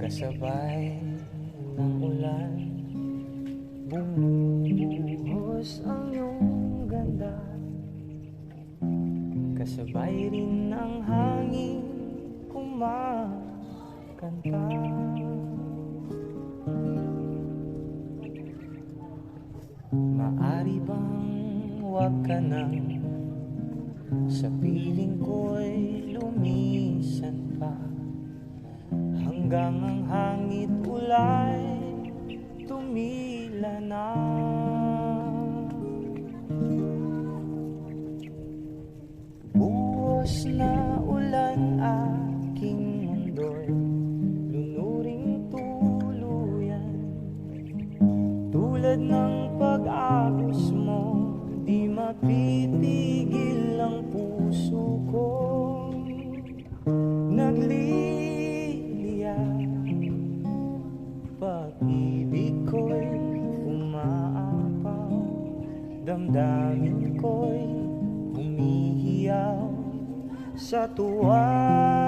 Kasabay ng ulan, bumubuhos ang iyong ganda. Kasabay rin ng hangin kumakanta. Maari bang huwag ka nang sa piling ko'y lumisan pa, hanggang ang hangit ulay tumila na. Buhos na ulan aking mundo'y lunuring tuluyan. Tulad ng pag-agos mo, di mapitigil ang puso ko. Nagliliyak, pag-ibig ko'y umaapaw, damdamin ko'y humihiyaw sa tuwa.